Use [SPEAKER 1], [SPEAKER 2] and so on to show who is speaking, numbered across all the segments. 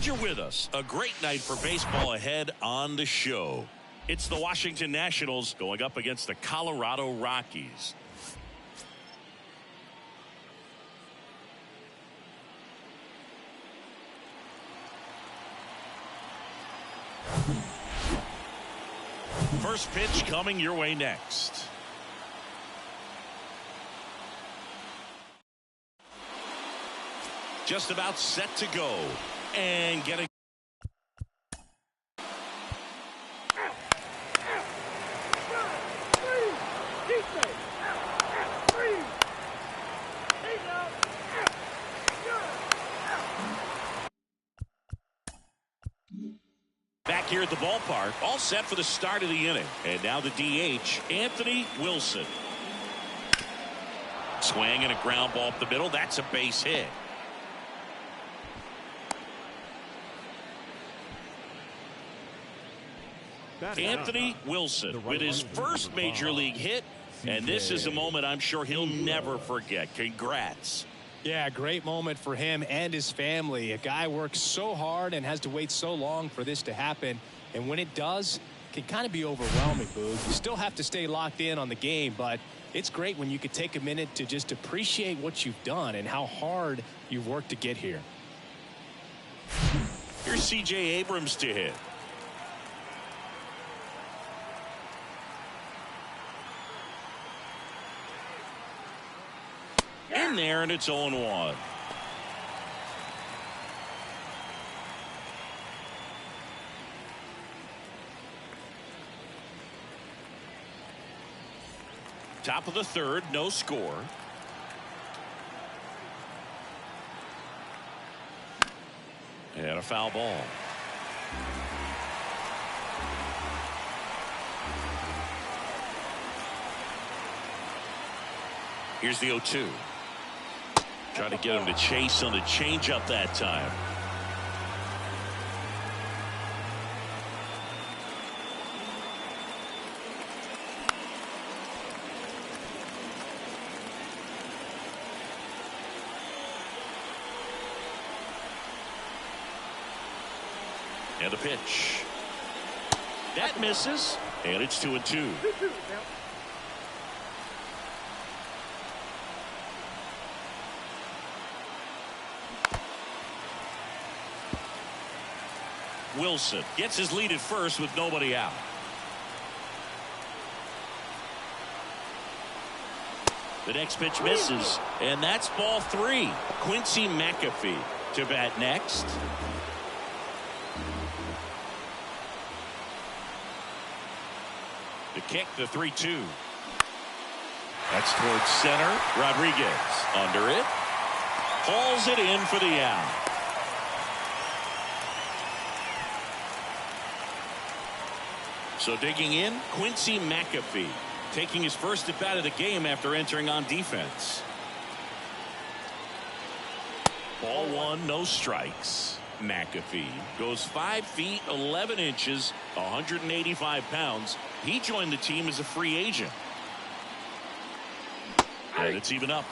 [SPEAKER 1] Glad you're with us. A great night for baseball ahead on the show. It's the Washington Nationals going up against the Colorado Rockies. First pitch coming your way next. Just about set to go. And getting. Back here at the ballpark, all set for the start of the inning. And now the DH, Anthony Wilson. Swing and a ground ball up the middle. That's a base hit. Anthony Wilson with his first major league hit, and this is a moment I'm sure he'll never forget. Congrats.
[SPEAKER 2] Yeah, great moment for him and his family. A guy works so hard and has to wait so long for this to happen, and when it does, it can kind of be overwhelming, Boog. You still have to stay locked in on the game, but it's great when you could take a minute to just appreciate what you've done and how hard you've worked to get here.
[SPEAKER 1] Here's C.J. Abrams to hit. In there, and it's 0-1. Top of the third, no score. And a foul ball. Here's the 0-2. Trying to get him to chase on the changeup that time. And a pitch. That misses, and it's 2-2. Wilson gets his lead at first with nobody out. The next pitch misses, and that's ball 3. Quincy McAfee to bat next. The kick, the 3-2. That's towards center. Rodriguez under it. Hauls it in for the out. So digging in, Quincy McAfee, taking his first at bat of the game after entering on defense. Ball 1, no strikes. McAfee goes 5 feet 11 inches, 185 pounds. He joined the team as a free agent. And it's even up.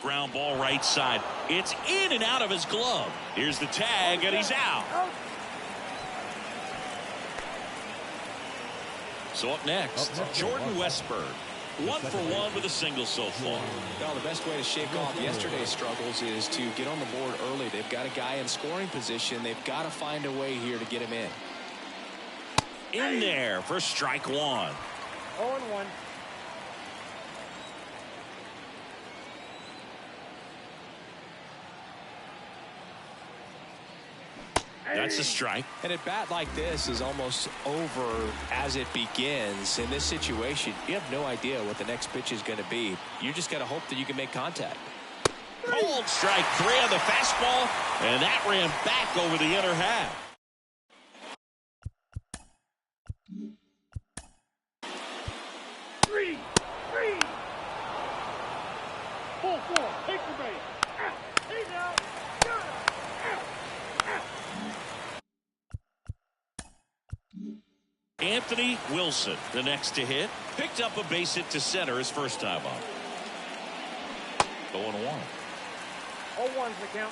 [SPEAKER 1] Ground ball right side. It's in and out of his glove. Here's the tag, and he's out. So up next, Jordan Westburg. 1 for 1 with a single so far.
[SPEAKER 2] Well, the best way to shake off yesterday's struggles is to get on the board early. They've got a guy in scoring position. They've got to find a way here to get him in.
[SPEAKER 1] In there for strike 1.
[SPEAKER 3] 0-1.
[SPEAKER 1] That's a strike.
[SPEAKER 2] And at bat like this is almost over as it begins. In this situation, you have no idea what the next pitch is going to be. You just got to hope that you can make contact.
[SPEAKER 1] Cold strike 3 on the fastball, and that ran back over the inner half.
[SPEAKER 3] Three. 4-4. Take the base. He's out.
[SPEAKER 1] Anthony Wilson, the next to hit. Picked up a base hit to center his first time up. 0-1.
[SPEAKER 3] 0-1's the count.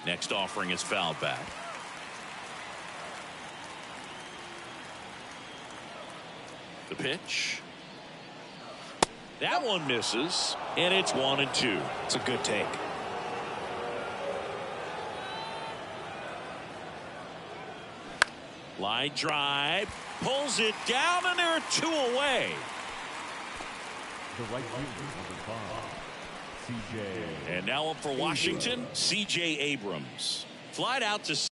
[SPEAKER 1] Next offering is fouled back. The pitch. That one misses, and it's 1-2.
[SPEAKER 2] It's a good take.
[SPEAKER 1] Line drive, pulls it down, and there are 2 away.
[SPEAKER 4] The right fielder, number 5, C.J.
[SPEAKER 1] And now up for Washington, C.J. Abrams. Flied out to...
[SPEAKER 3] He's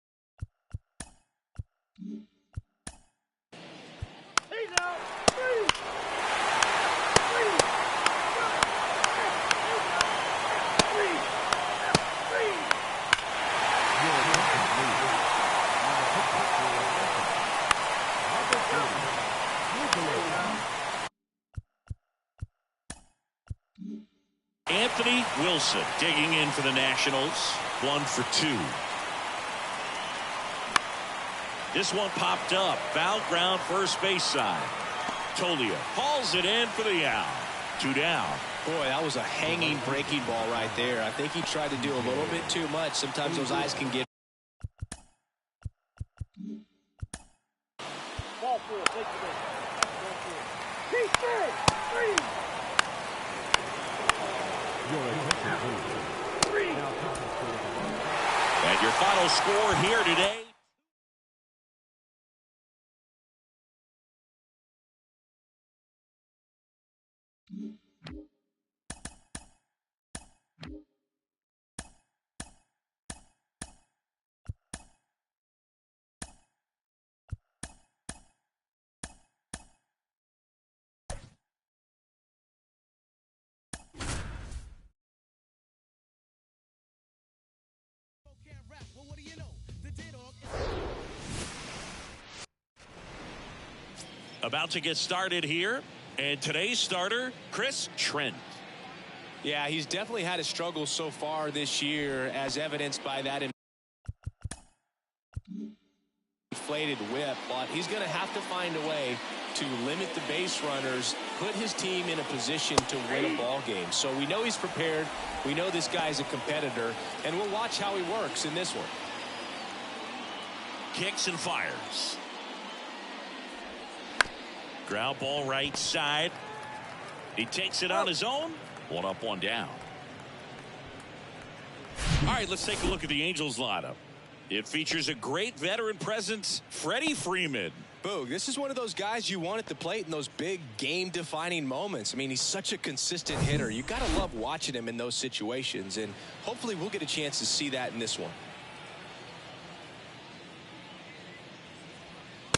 [SPEAKER 3] out. Three.
[SPEAKER 1] Anthony Wilson digging in for the Nationals. 1 for 2. This one popped up. Foul ground, first base side. Tolia hauls it in for the out. 2 down.
[SPEAKER 2] Boy, that was a hanging breaking ball right there. I think he tried to do a little bit too much. Sometimes those eyes can get.
[SPEAKER 3] Ball 4. Take the base. He's third. 3.
[SPEAKER 1] And your final score here today. About to get started here, and today's starter, Chris Trent.
[SPEAKER 2] Yeah, he's definitely had a struggle so far this year, as evidenced by that inflated whip, but he's going to have to find a way to limit the base runners, put his team in a position to win a ball game. So we know he's prepared. We know this guy's a competitor, and we'll watch how he works in this one.
[SPEAKER 1] Kicks and fires. Ground ball right side. He takes it on his own. 1 up, 1 down. All right, let's take a look at the Angels lineup. It features a great veteran presence, Freddie Freeman.
[SPEAKER 2] Boog, this is one of those guys you want at the plate in those big game-defining moments. I mean, he's such a consistent hitter. You got to love watching him in those situations, and hopefully we'll get a chance to see that in this one.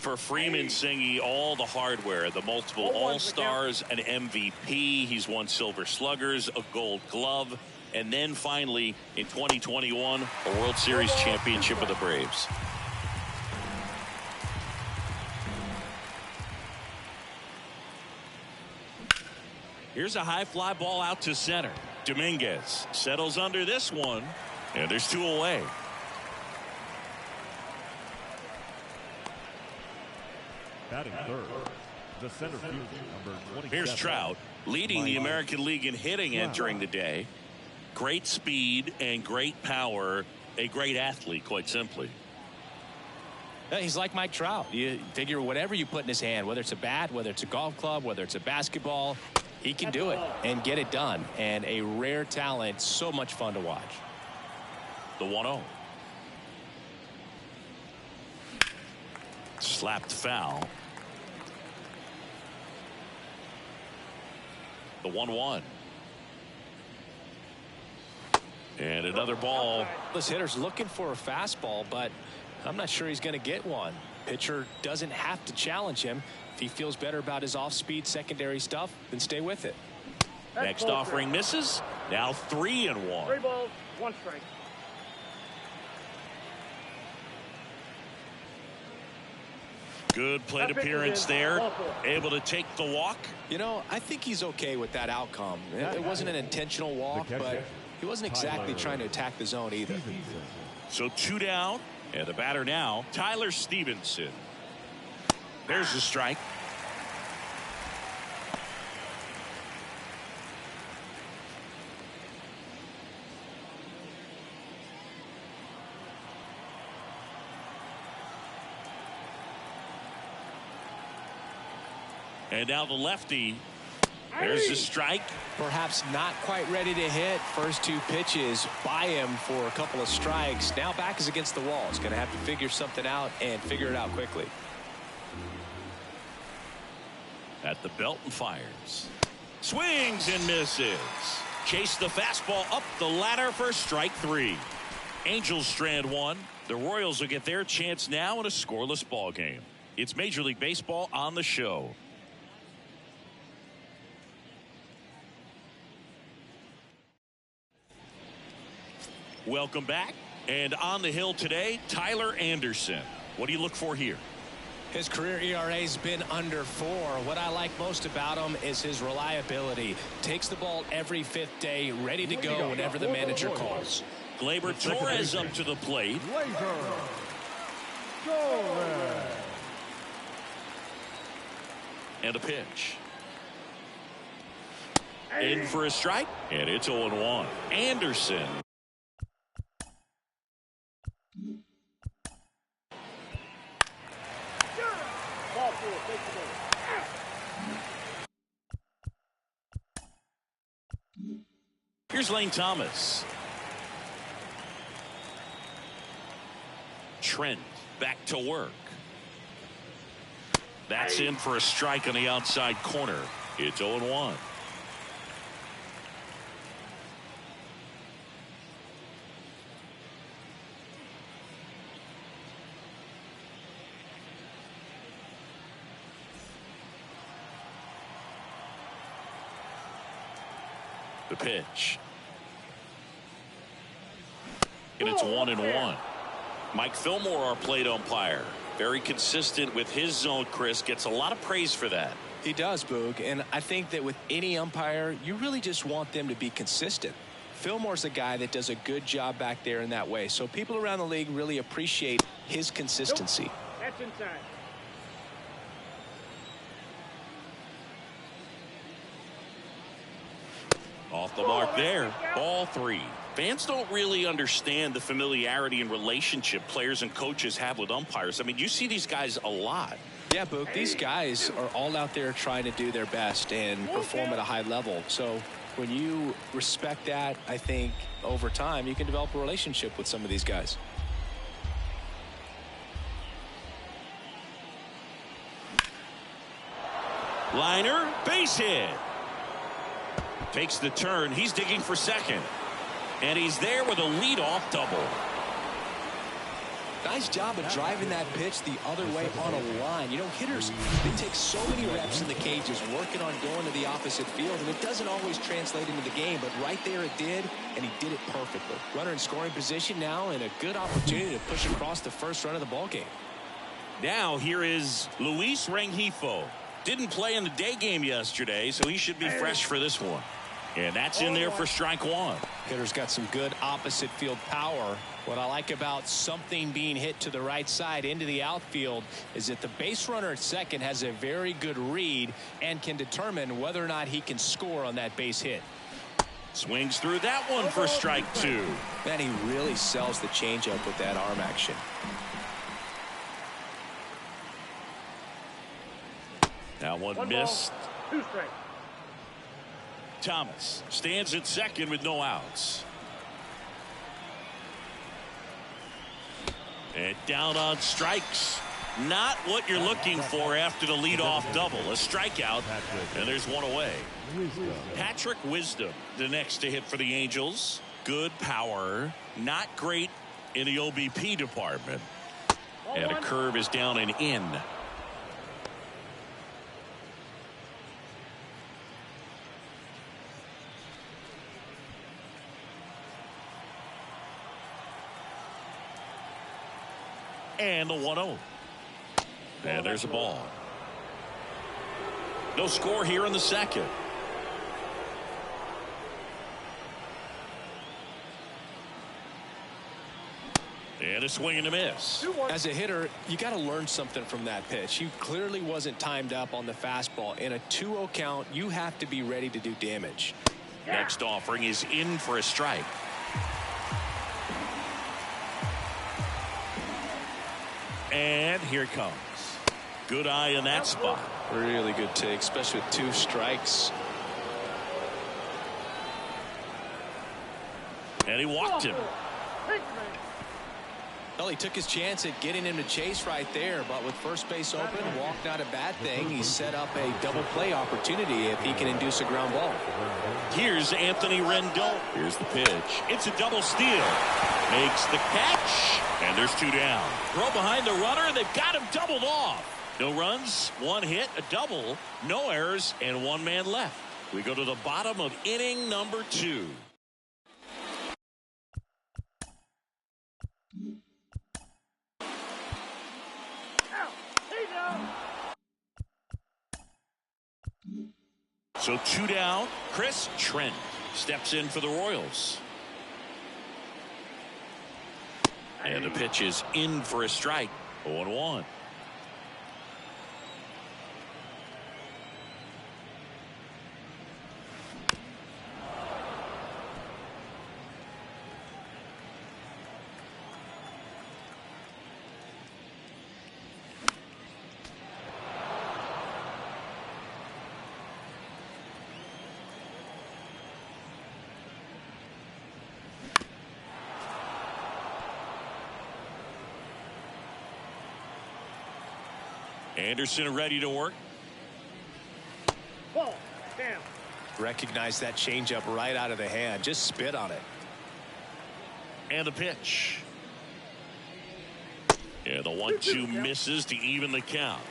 [SPEAKER 1] For Freeman, Singy, all the hardware, the multiple All-Stars, an MVP. He's won Silver Sluggers, a Gold Glove, and then finally in 2021, a World Series championship of the Braves. Here's a high fly ball out to center. Dominguez settles under this one, and there's 2 away.
[SPEAKER 4] Batting third, the center fielder, number 27.
[SPEAKER 1] Here's Trout, leading the American League in hitting entering the day. Great speed and great power. A great athlete, quite simply.
[SPEAKER 2] He's like Mike Trout. You figure whatever you put in his hand, whether it's a bat, whether it's a golf club, whether it's a basketball, he can do it and get it done. And a rare talent, so much fun to watch.
[SPEAKER 1] The 1-0. Slapped foul. The 1-1. And another ball.
[SPEAKER 2] This hitter's looking for a fastball, but I'm not sure he's going to get one. Pitcher doesn't have to challenge him. If he feels better about his off-speed secondary stuff, then stay with it.
[SPEAKER 1] Next offering misses. Now 3-1.
[SPEAKER 3] 3 balls, 1 strike.
[SPEAKER 1] Good plate appearance there. Able to take the walk.
[SPEAKER 2] You know, I think he's okay with that outcome. It wasn't an intentional walk, but He wasn't exactly trying to attack the zone either.
[SPEAKER 1] So 2 down, and the batter now, Tyler Stevenson. There's the strike. And now the lefty. There's the strike.
[SPEAKER 2] Perhaps not quite ready to hit. First 2 pitches by him for a couple of strikes. Now back is against the wall. He's going to have to figure something out and figure it out quickly.
[SPEAKER 1] At the belt and fires. Swings and misses. Chase the fastball up the ladder for strike 3. Angels strand 1. The Royals will get their chance now in a scoreless ball game. It's Major League Baseball on the show. Welcome back. And on the hill today, Tyler Anderson. What do you look for here?
[SPEAKER 2] His career ERA's been under 4. What I like most about him is his reliability. Takes the ball every 5th day, ready to go whenever the manager calls.
[SPEAKER 1] Gleyber Torres up to the plate. And a pitch. In for a strike. And it's 0-1. Anderson. Here's Lane Thomas. Trent back to work. That's in for a strike on the outside corner. It's 0-1. The pitch. And it's 1-1. Mike Fillmore, our plate umpire. Very consistent with his zone, Chris. Gets a lot of praise for that.
[SPEAKER 2] He does, Boog. And I think that with any umpire, you really just want them to be consistent. Fillmore's a guy that does a good job back there in that way. So people around the league really appreciate his consistency.
[SPEAKER 3] That's inside.
[SPEAKER 1] Off the mark there. Ball 3. Fans don't really understand the familiarity and relationship players and coaches have with umpires. I mean, you see these guys a lot.
[SPEAKER 2] Yeah, Boog, these guys are all out there trying to do their best and perform at a high level. So when you respect that, I think over time you can develop a relationship with some of these guys.
[SPEAKER 1] Liner, base hit. Takes the turn. He's digging for second. And he's there with a leadoff double.
[SPEAKER 2] Nice job of driving that pitch the other way on a line. You know, hitters, they take so many reps in the cages working on going to the opposite field, and it doesn't always translate into the game, but right there it did, and he did it perfectly. Runner in scoring position now, and a good opportunity to push across the first run of the ball game.
[SPEAKER 1] Now here is Luis Rengifo. Didn't play in the day game yesterday, so he should be fresh for this one. And that's in there for strike 1.
[SPEAKER 2] Hitter's got some good opposite field power. What I like about something being hit to the right side into the outfield is that the base runner at second has a very good read and can determine whether or not he can score on that base hit.
[SPEAKER 1] Swings through that one for strike 2.
[SPEAKER 2] Man, he really sells the changeup with that arm action.
[SPEAKER 1] That one missed.
[SPEAKER 3] Ball, 2 strikes.
[SPEAKER 1] Thomas stands at second with no outs. And down on strikes. Not what you're looking for after the leadoff double. A strikeout, and there's one away. Patrick Wisdom, the next to hit for the Angels. Good power. Not great in the OBP department. And a curve is down and in. And the 1-0. And there's a ball. No score here in the second. And a swing and a miss.
[SPEAKER 2] As a hitter, you got to learn something from that pitch. He clearly wasn't timed up on the fastball. In a 2-0 count, you have to be ready to do damage.
[SPEAKER 1] Next offering is in for a strike. And here it comes. Good eye in that spot.
[SPEAKER 2] Really good take, especially with 2 strikes.
[SPEAKER 1] And he walked him.
[SPEAKER 2] Well, he took his chance at getting him to chase right there, but with first base open, walk not a bad thing. He set up a double play opportunity if he can induce a ground ball.
[SPEAKER 1] Here's Anthony Rendon. Here's the pitch. It's a double steal. Makes the catch. And there's 2 down. Throw behind the runner. They've got him doubled off. No runs, 1 hit, a double, no errors, and 1 man left. We go to the bottom of inning number 2. So 2 down. Chris Trent steps in for the Royals. And the pitch is in for a strike. 0-1. Anderson ready to work.
[SPEAKER 3] Ball. Damn.
[SPEAKER 2] Recognize that changeup right out of the hand. Just spit on it.
[SPEAKER 1] And the pitch. Yeah, the 1-2 misses to even the count.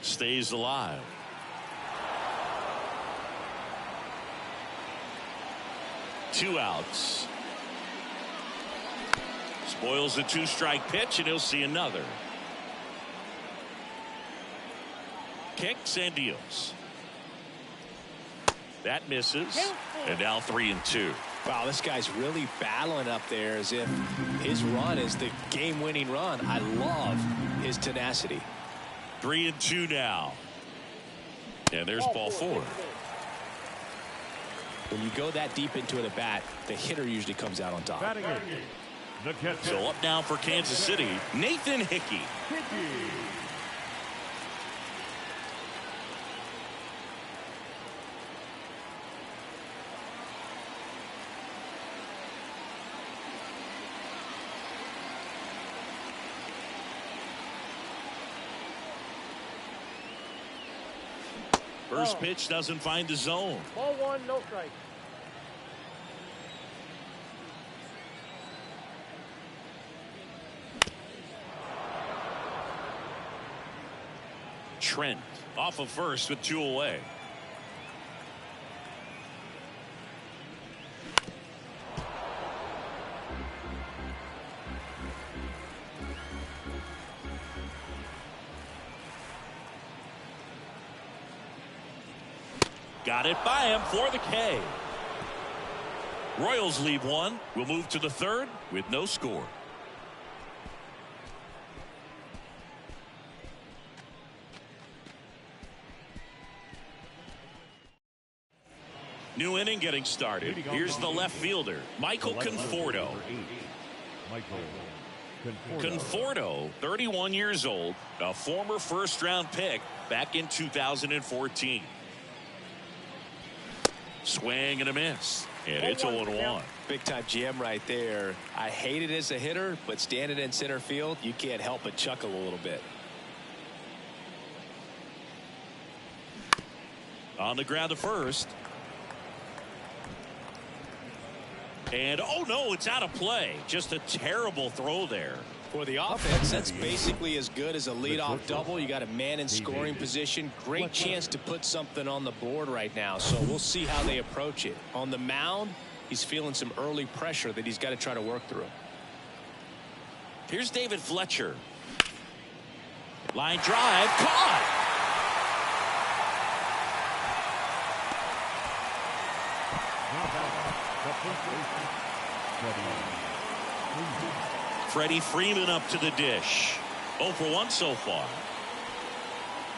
[SPEAKER 1] Stays alive. Two outs. Spoils the 2-strike pitch, and he'll see another. Kicks and deals. That misses. And now 3-2.
[SPEAKER 2] Wow, this guy's really battling up there as if his run is the game-winning run. I love his tenacity.
[SPEAKER 1] 3-2 now. And there's ball 4.
[SPEAKER 2] When you go that deep into it at bat, the hitter usually comes out on top.
[SPEAKER 4] Batting in, the catcher.
[SPEAKER 1] So up now for Kansas City, Nathan Hickey. First pitch doesn't find the zone.
[SPEAKER 3] Ball 1, no strike.
[SPEAKER 1] Trent off of first with 2 away. Got it by him for the K. Royals leave 1. We'll move to the 3rd with no score. New inning getting started. Here's the left fielder, Michael Conforto. Conforto, 31 years old, a former first-round pick back in 2014. Swing and a miss. And it's 0-1.
[SPEAKER 2] Big time jam right there. I hate it as a hitter, but standing in center field, you can't help but chuckle a little bit.
[SPEAKER 1] On the ground to first. And oh no, it's out of play. Just a terrible throw there.
[SPEAKER 2] For the offense, that's basically as good as a leadoff double. You got a man in scoring position. Great chance to put something on the board right now. So we'll see how they approach it. On the mound, he's feeling some early pressure that he's got to try to work through.
[SPEAKER 1] Here's David Fletcher. Line drive, caught.
[SPEAKER 4] Now batting, the first baseman,
[SPEAKER 1] Freddie Freeman up to the dish. 0 for 1 so far.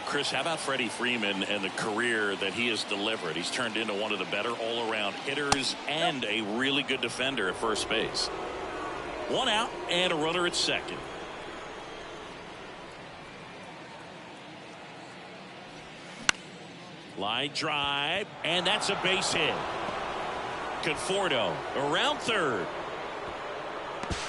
[SPEAKER 1] Chris, how about Freddie Freeman and the career that he has delivered? He's turned into one of the better all-around hitters and a really good defender at first base. 1 out and a runner at second. Line drive, and that's a base hit. Conforto around third.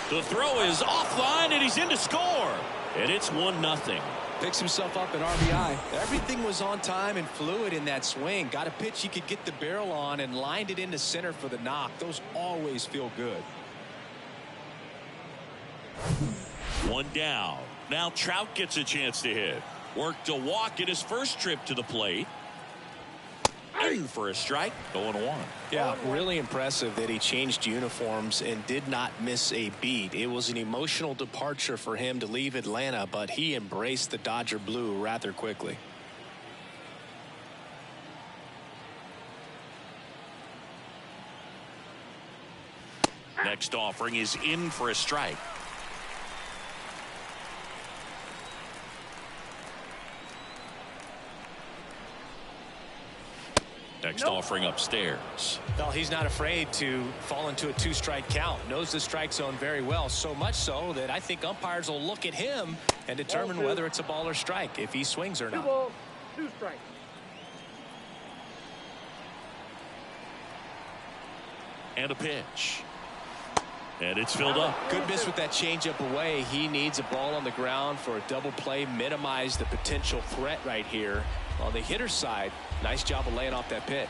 [SPEAKER 1] The throw is offline, and he's in to score. And it's 1-0.
[SPEAKER 2] Picks himself up an RBI. Everything was on time and fluid in that swing. Got a pitch he could get the barrel on and lined it into center for the knock. Those always feel good.
[SPEAKER 1] 1 down. Now Trout gets a chance to hit. Worked a walk in his first trip to the plate. In for a strike. 0-1.
[SPEAKER 2] Yeah, really impressive that he changed uniforms and did not miss a beat. It was an emotional departure for him to leave Atlanta, but he embraced the Dodger blue rather quickly.
[SPEAKER 1] Next offering is in for a strike. Next offering upstairs.
[SPEAKER 2] Well, he's not afraid to fall into a 2-strike count. Knows the strike zone very well, so much so that I think umpires will look at him and determine whether it's a ball or strike if he swings or
[SPEAKER 3] 2
[SPEAKER 2] not.
[SPEAKER 3] balls, 2 strikes.
[SPEAKER 1] And a pitch. And it's filled up.
[SPEAKER 2] Good miss with that changeup away. He needs a ball on the ground for a double play. Minimize the potential threat right here. On the hitter's side, nice job of laying off that pitch.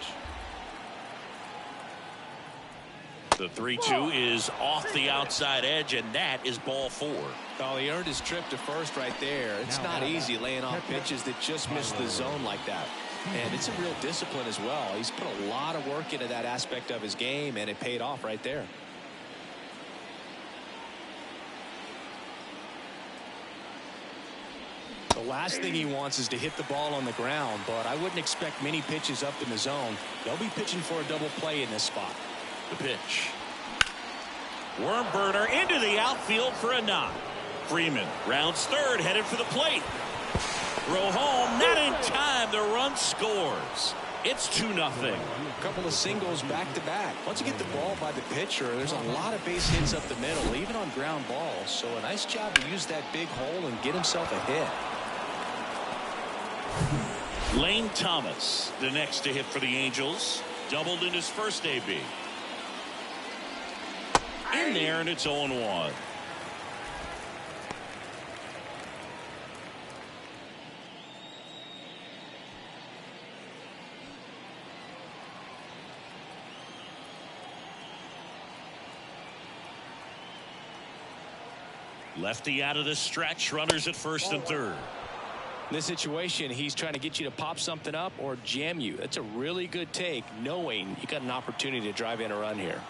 [SPEAKER 1] The 3-2 is off the outside edge, and that is ball 4.
[SPEAKER 2] Oh, he earned his trip to first right there. It's not easy laying off pitches that just miss the zone like that. And it's a real discipline as well. He's put a lot of work into that aspect of his game, and it paid off right there. The last thing he wants is to hit the ball on the ground, but I wouldn't expect many pitches up in the zone. They'll be pitching for a double play in this spot.
[SPEAKER 1] The pitch. Worm burner into the outfield for a knock. Freeman rounds third, headed for the plate. Throw home, not in time. The run scores. It's 2-0.
[SPEAKER 2] A couple of singles back to back. Once you get the ball by the pitcher, there's a lot of base hits up the middle, even on ground balls. So a nice job to use that big hole and get himself a hit.
[SPEAKER 1] Lane Thomas, the next to hit for the Angels. Doubled in his first AB. In there, and it's 0-1. Lefty out of the stretch. Runners at first and third.
[SPEAKER 2] In this situation, he's trying to get you to pop something up or jam you. That's a really good take, knowing you got an opportunity to drive in a run here.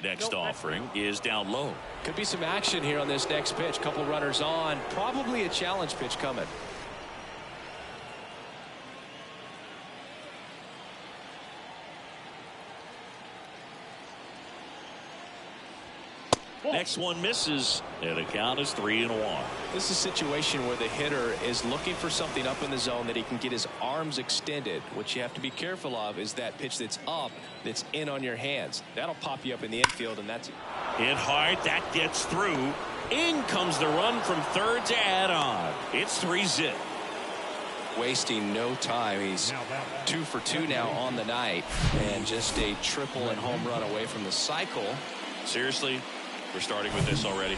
[SPEAKER 1] Next offering is down low.
[SPEAKER 2] Could be some action here on this next pitch. Couple runners on. Probably a challenge pitch coming.
[SPEAKER 1] Next one misses, and the count is 3-1.
[SPEAKER 2] This is a situation where the hitter is looking for something up in the zone that he can get his arms extended. What you have to be careful of is that pitch that's up, that's in on your hands. That'll pop you up in the infield, and that's it.
[SPEAKER 1] Hit hard, that gets through. In comes the run from third to add on. It's 3-0.
[SPEAKER 2] Wasting no time. He's 2 for 2 now on the night, and just a triple and home run away from the cycle.
[SPEAKER 1] Seriously, we're starting with this already.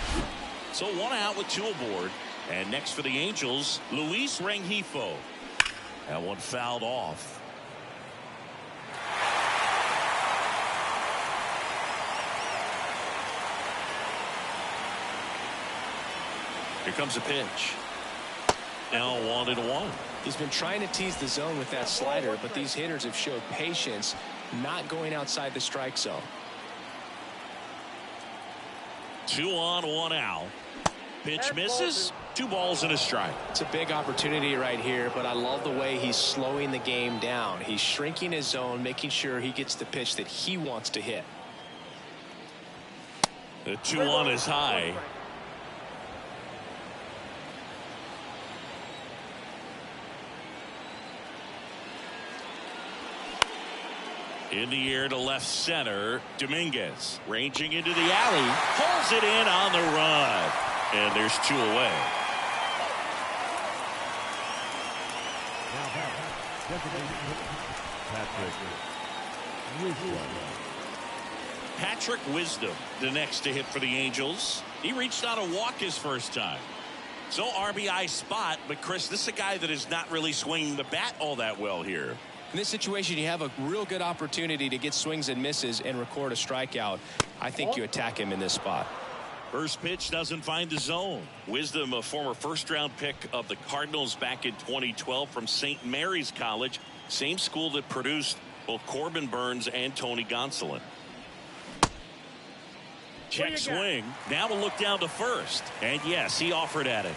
[SPEAKER 1] So 1 out with 2 aboard. And next for the Angels, Luis Rengifo. That one fouled off. Here comes a pitch. Now 1-1.
[SPEAKER 2] He's been trying to tease the zone with that slider, but these hitters have showed patience, not going outside the strike zone.
[SPEAKER 1] 2 on, 1 out. Pitch misses, 2 balls and a strike.
[SPEAKER 2] It's a big opportunity right here, but I love the way he's slowing the game down. He's shrinking his zone, making sure he gets the pitch that he wants to hit.
[SPEAKER 1] The 2-1 is high. In the air to left center. Dominguez ranging into the alley. Pulls it in on the run. And there's 2 away. Patrick Wisdom, the next to hit for the Angels. He reached on a walk his first time. So RBI spot, but Chris, this is a guy that is not really swinging the bat all that well here.
[SPEAKER 2] In this situation, you have a real good opportunity to get swings and misses and record a strikeout. I think you attack him in this spot.
[SPEAKER 1] First pitch doesn't find the zone. Wisdom, a former first-round pick of the Cardinals back in 2012 from St. Mary's College, same school that produced both Corbin Burns and Tony Gonsolin. Check swing. Now a look down to first. And yes, he offered at it.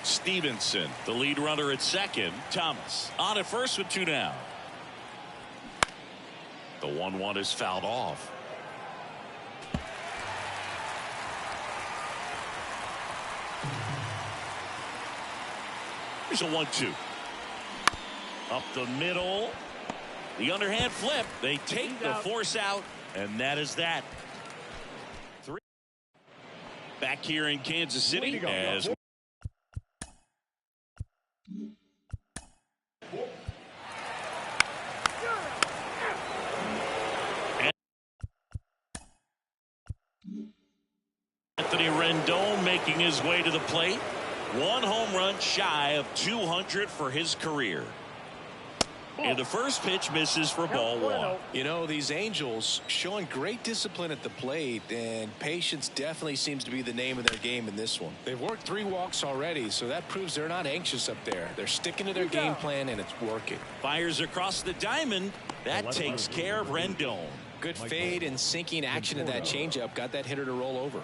[SPEAKER 1] Stevenson, the lead runner at second. Thomas on at first with 2 down. The 1-1 is fouled off. Here's a 1-2. Up the middle. The underhand flip. They take the force out, and that is that. 3. Back here in Kansas City as Anthony Rendon making his way to the plate. 1 home run shy of 200 for his career. And the first pitch misses for ball 1.
[SPEAKER 2] You know, these Angels showing great discipline at the plate, and patience definitely seems to be the name of their game in this one. They've worked 3 walks already, so that proves they're not anxious up there. They're sticking to their game plan, and it's working.
[SPEAKER 1] Fires across the diamond. That takes care of Rendon.
[SPEAKER 2] Good fade and sinking action of that changeup got that hitter to roll over.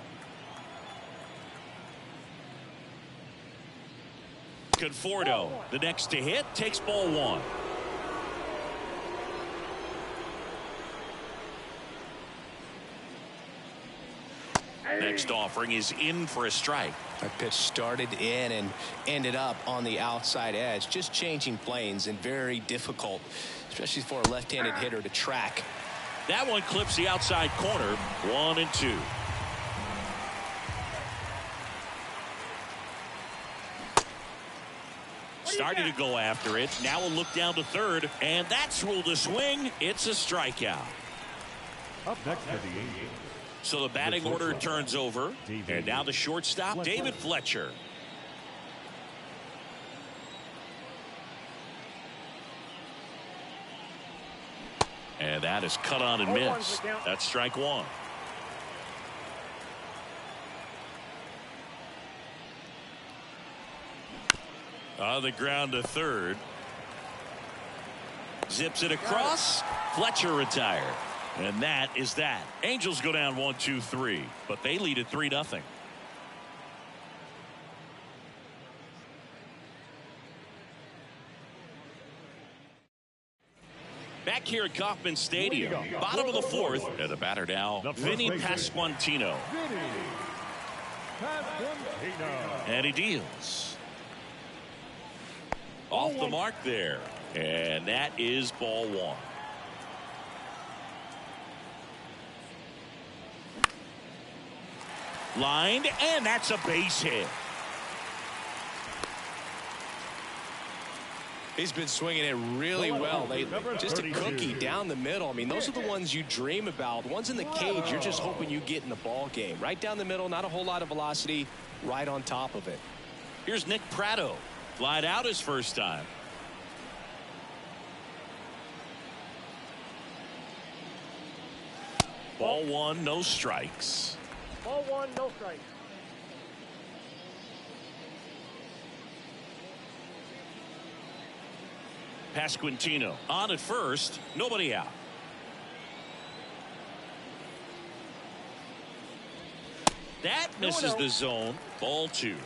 [SPEAKER 1] Conforto, the next to hit, takes ball 1. Next offering is in for a strike.
[SPEAKER 2] That pitch started in and ended up on the outside edge, just changing planes, and very difficult, especially for a left-handed hitter to track.
[SPEAKER 1] That one clips the outside corner. 1-2. Starting to go after it. Now a look down to third, and that's ruled a swing. It's a strikeout.
[SPEAKER 4] Up next for the Angels.
[SPEAKER 1] So the batting order turns over, and now the shortstop, David Fletcher. And that is cut on and missed. That's strike 1. On the ground to third. Zips it across. Fletcher retired. And that is that. Angels go down 1-2-3, but they lead at 3-0. Back here at Kauffman Stadium, bottom of the 4th, and the batter now, Vinny Pasquantino. And he deals. Off the mark there, and that is ball 1. Lined, and that's a base hit.
[SPEAKER 2] He's been swinging it really well lately. Just a cookie down the middle. I mean, those are the ones you dream about. The ones in the cage, you're just hoping you get in the ball game. Right down the middle, not a whole lot of velocity, right on top of it.
[SPEAKER 1] Here's Nick Pratto. Flied out his first time. Ball 1, no strikes.
[SPEAKER 3] Ball 1, no strikes.
[SPEAKER 1] Pasquantino on at first, nobody out. That misses the zone. Ball 2.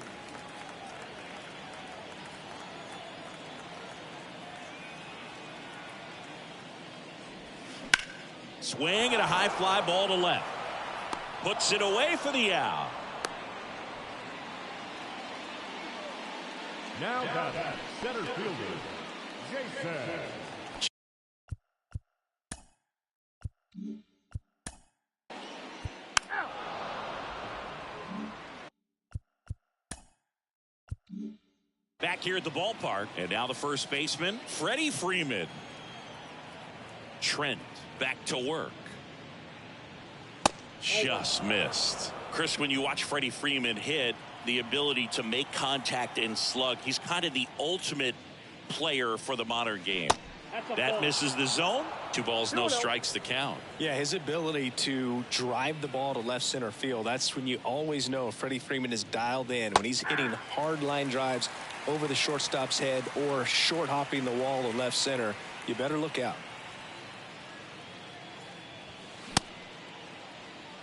[SPEAKER 1] swing and a high fly ball to left. Puts it away for the out.
[SPEAKER 4] Now batting, center fielder, Jason.
[SPEAKER 1] Back here at the ballpark, and now the first baseman, Freddie Freeman. Trent back to work. Just missed. Chris, when you watch Freddie Freeman hit, the ability to make contact and slug, he's kind of the ultimate player for the modern game. That misses the zone. 2 balls, no strikes to count.
[SPEAKER 2] Yeah, his ability to drive the ball to left center field, that's when you always know Freddie Freeman is dialed in. When he's hitting hard line drives over the shortstop's head or short hopping the wall to left center, you better look out.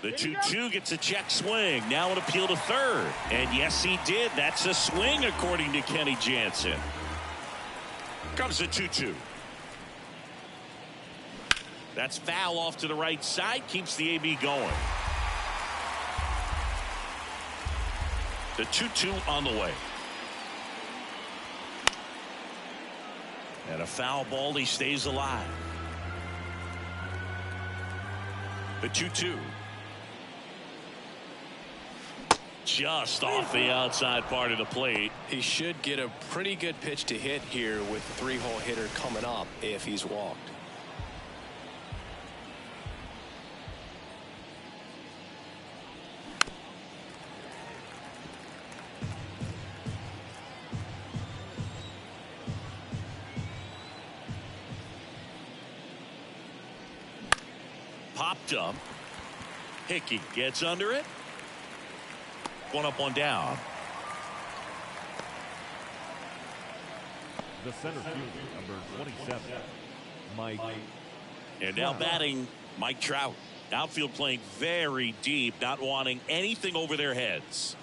[SPEAKER 1] The 2-2 gets a check swing. Now an appeal to third. And yes, he did. That's a swing, according to Kenny Jansen. Comes the 2-2. That's foul off to the right side. Keeps the AB going. The 2-2 on the way. And a foul ball. He stays alive. The 2-2. Just off the outside part of the plate.
[SPEAKER 2] He should get a pretty good pitch to hit here with the 3-hole hitter coming up if he's walked.
[SPEAKER 1] Popped up. Hickey gets under it. 1 up, 1 down.
[SPEAKER 4] The center fielder, number 27, Mike.
[SPEAKER 1] And now batting, Mike Trout. Outfield playing very deep, not wanting anything over their heads.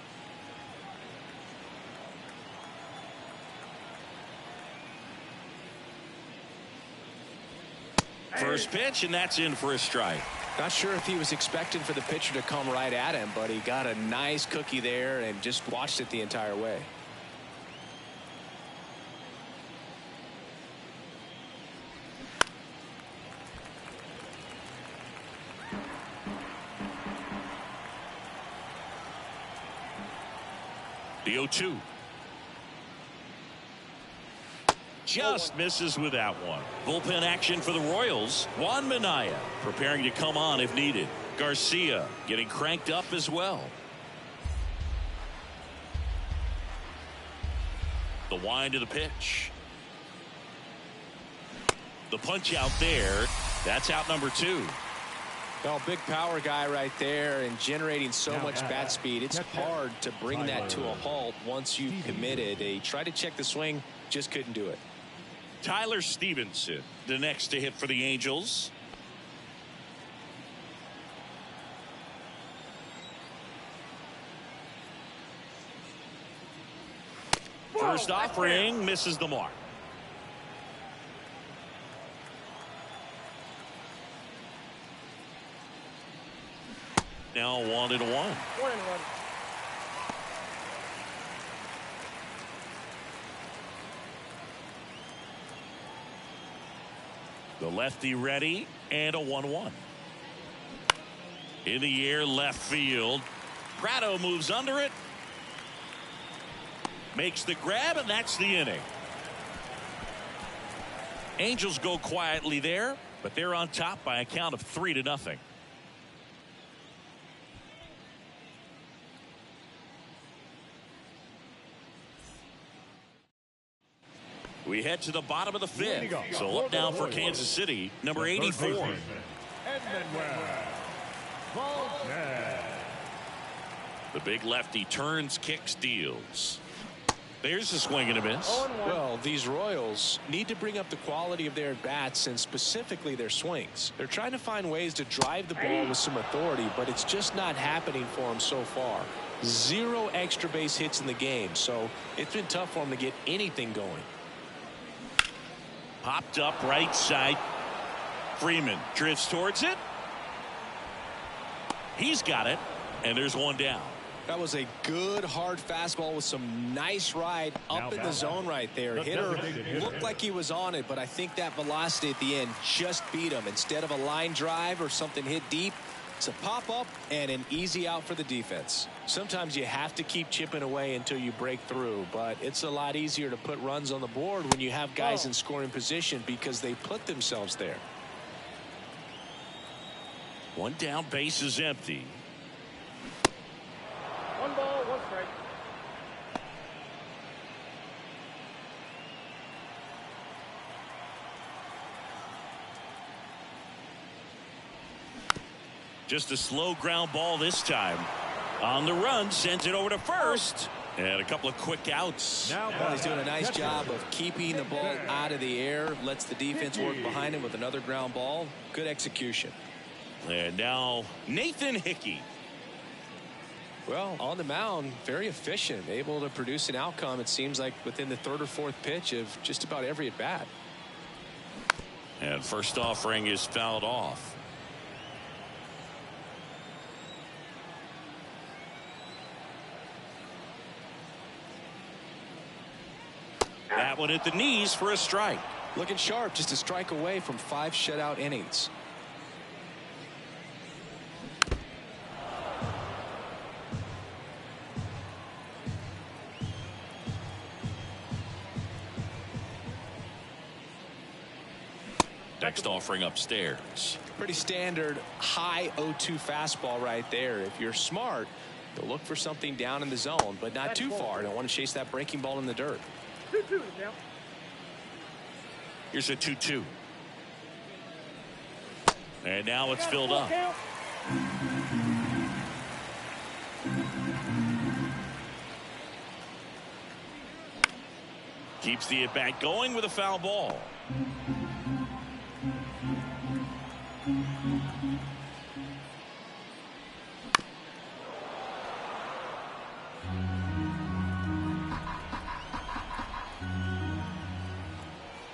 [SPEAKER 1] First pitch, and that's in for a strike.
[SPEAKER 2] Not sure if he was expecting for the pitcher to come right at him, but he got a nice cookie there and just watched it the entire way.
[SPEAKER 1] The 0-2. Just misses with that one. Bullpen action for the Royals. Juan Minaya preparing to come on if needed. Garcia getting cranked up as well. The wind of the pitch. The punch out there. That's out number 2.
[SPEAKER 2] Well, big power guy right there and generating so much bat speed. It's hard to bring that to a halt once you've committed. They tried to check the swing, just couldn't do it.
[SPEAKER 1] Tyler Stevenson, the next to hit for the Angels. First offering misses the mark. Now 1-1.
[SPEAKER 3] 1-1.
[SPEAKER 1] The lefty ready, and a 1-1. In the air, left field. Prado moves under it. Makes the grab, and that's the inning. Angels go quietly there, but they're on top by a count of 3-0. We head to the bottom of the 5th. So up now for Kansas City, number 84.
[SPEAKER 4] Edmanuel Valdez.
[SPEAKER 1] The big lefty turns, kicks, deals. There's a swing and a miss.
[SPEAKER 3] 0-1.
[SPEAKER 2] Well, these Royals need to bring up the quality of their bats and specifically their swings. They're trying to find ways to drive the ball with some authority, but it's just not happening for them so far. 0 extra base hits in the game, so it's been tough for them to get anything going.
[SPEAKER 1] Popped up right side. Freeman drifts towards it. He's got it, and there's one down.
[SPEAKER 2] That was a good hard fastball with some nice ride up in the zone right there. Hitter looked like he was on it, but I think that velocity at the end just beat him. Instead of a line drive or something hit deep, it's a pop up and an easy out for the defense. Sometimes you have to keep chipping away until you break through, but it's a lot easier to put runs on the board when you have guys in scoring position because they put themselves there.
[SPEAKER 1] One down, base is empty.
[SPEAKER 3] 1 ball, 1 strike.
[SPEAKER 1] Just a slow ground ball this time. On the run, sends it over to first. And a couple of quick outs.
[SPEAKER 2] Well, he's doing a nice job of keeping the ball out of the air. Lets the defense work behind him with another ground ball. Good execution.
[SPEAKER 1] And now Nathan Hickey.
[SPEAKER 2] Well, on the mound, very efficient. Able to produce an outcome, it seems like, within the 3rd or 4th pitch of just about every at-bat.
[SPEAKER 1] And first offering is fouled off. That one at the knees for a strike.
[SPEAKER 2] Looking sharp, just a strike away from 5 shutout innings.
[SPEAKER 1] Next offering upstairs.
[SPEAKER 2] Pretty standard high 0-2 fastball right there. If you're smart, you'll look for something down in the zone, but not too far. Don't want to chase that breaking ball in the dirt.
[SPEAKER 3] 2-2 now.
[SPEAKER 1] Here's a 2-2. And now it's filled up. Keeps the at-bat going with a foul ball.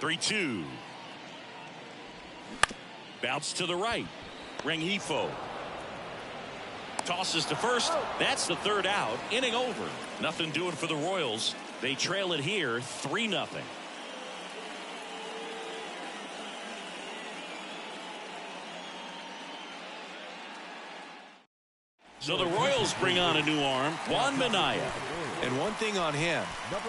[SPEAKER 1] Three-two. Bounce to the right. Rengifo tosses to first. That's the 3rd out. Inning over. Nothing doing for the Royals. They trail it here 3-0. So the Royals bring on a new arm, Juan Minaya.
[SPEAKER 2] And one thing on him,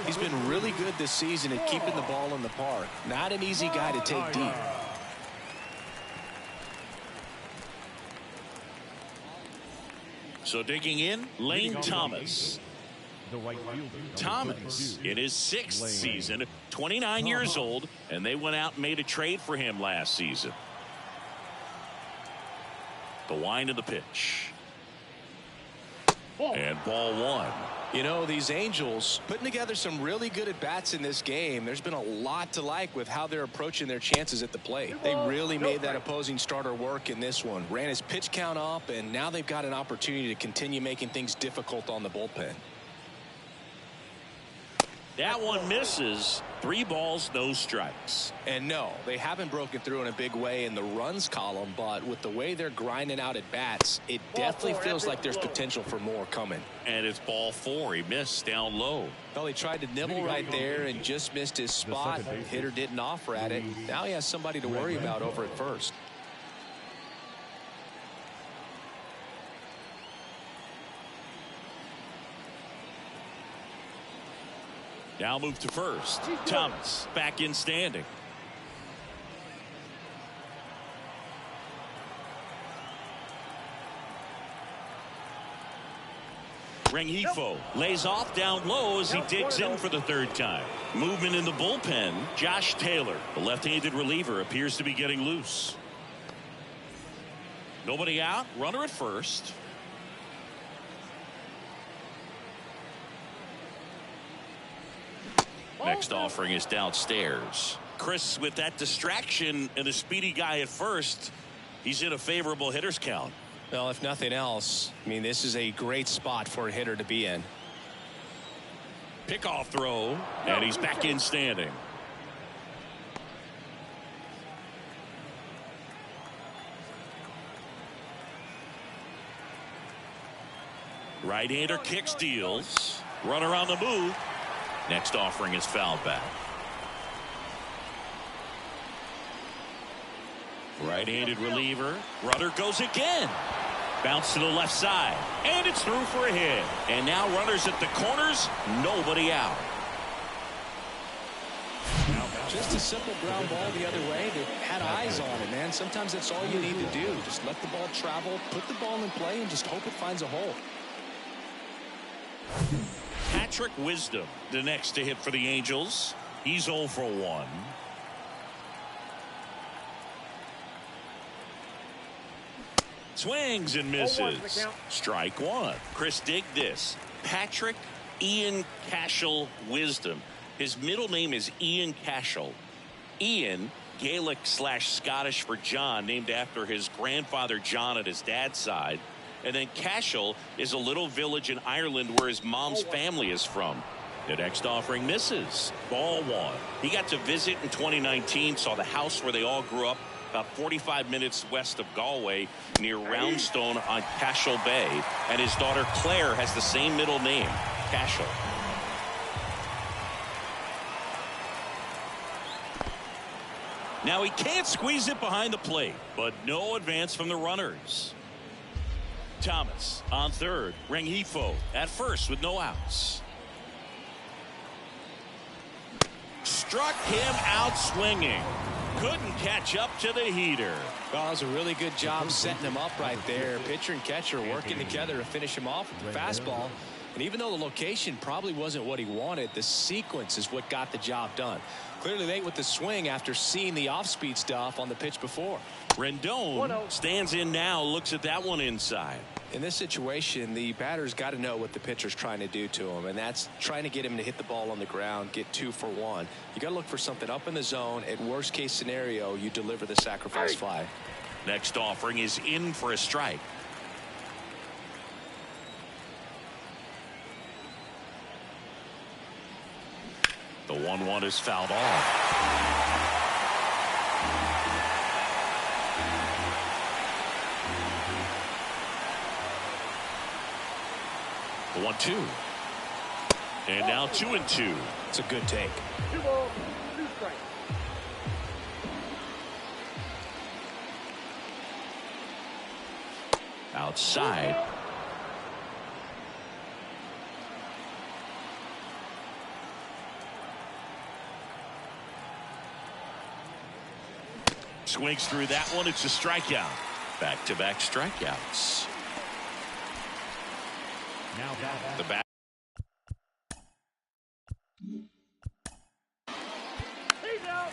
[SPEAKER 2] he's been really good this season at keeping the ball in the park. Not an easy guy to take deep.
[SPEAKER 1] So digging in, Lane Thomas.
[SPEAKER 4] The right fielder.
[SPEAKER 1] Thomas in his 6th season, 29 years old, and they went out and made a trade for him last season. The wind of the pitch. And ball 1.
[SPEAKER 2] You know, these Angels putting together some really good at-bats in this game. There's been a lot to like with how they're approaching their chances at the plate. They really made that opposing starter work in this one. Ran his pitch count up, and now they've got an opportunity to continue making things difficult on the bullpen.
[SPEAKER 1] That one misses. 3 balls, no strikes.
[SPEAKER 2] And no, they haven't broken through in a big way in the runs column, but with the way they're grinding out at bats, it definitely feels like there's potential for more coming.
[SPEAKER 1] And it's ball 4. He missed down low.
[SPEAKER 2] Well, he tried to nibble right there and just missed his spot. Hitter didn't offer at it. Now he has somebody to worry about over at first.
[SPEAKER 1] Now move to first. Thomas back in standing. Rengifo lays off down low as he digs in for the 3rd time. Movement in the bullpen. Josh Taylor, the left-handed reliever, appears to be getting loose. Nobody out. Runner at first. Next offering is downstairs. Chris, with that distraction and a speedy guy at first, he's in a favorable hitter's count.
[SPEAKER 2] Well, if nothing else, I mean, this is a great spot for a hitter to be in.
[SPEAKER 1] Pickoff throw, and he's back in standing. Right-hander kick steals. Runner on the move. Next offering is fouled back. Right-handed reliever. Runner goes again. Bounce to the left side. And it's through for a hit. And now runners at the corners. Nobody out.
[SPEAKER 2] Just a simple ground ball the other way. They had eyes on it, man. Sometimes that's all you need to do. Just let the ball travel, put the ball in play, and just hope it finds a hole.
[SPEAKER 1] Patrick Wisdom, the next to hit for the Angels. He's 0 for 1. Swings and misses. Strike one. Chris, dig this. Patrick Ian Cashel Wisdom. His middle name is Ian Cashel. Ian, Gaelic/Scottish for John, named after his grandfather John at his dad's side. And then Cashel is a little village in Ireland where his mom's family is from. The next offering misses. Ball one. He got to visit in 2019, saw the house where they all grew up, about 45 minutes west of Galway near Roundstone on Cashel Bay. And his daughter Claire has the same middle name, Cashel. Now he can't squeeze it behind the plate, but no advance from the runners. Thomas on third. Rengifo at first with no outs. Struck him out swinging. Couldn't catch up to the heater.
[SPEAKER 2] Well, that was a really good job setting him up right there. Pitcher and catcher working together to finish him off with the fastball. And even though the location probably wasn't what he wanted, the sequence is what got the job done. Clearly late with the swing after seeing the off-speed stuff on the pitch before.
[SPEAKER 1] Rendon stands in now, looks at that one inside.
[SPEAKER 2] In this situation, the batter's got to know what the pitcher's trying to do to him, and that's trying to get him to hit the ball on the ground, get 2 for 1. You got to look for something up in the zone. At worst case scenario, you deliver the sacrifice fly.
[SPEAKER 1] Next offering is in for a strike. The 1-1 is fouled off. The 1-2. And now 2-2.
[SPEAKER 2] It's a good take.
[SPEAKER 3] 2 balls, 2 strikes.
[SPEAKER 1] Outside. Swings through that one. It's a strikeout. Back-to-back strikeouts.
[SPEAKER 4] Now back.
[SPEAKER 1] The bat.
[SPEAKER 3] He's out.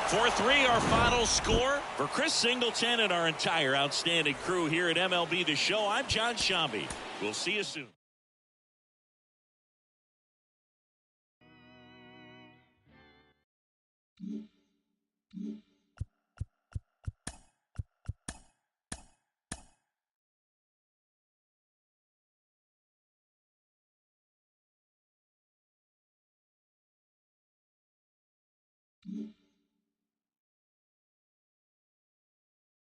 [SPEAKER 1] 4-3 our final score. For Chris Singleton and our entire outstanding crew here at MLB The Show, I'm John Shambi. We'll see you soon.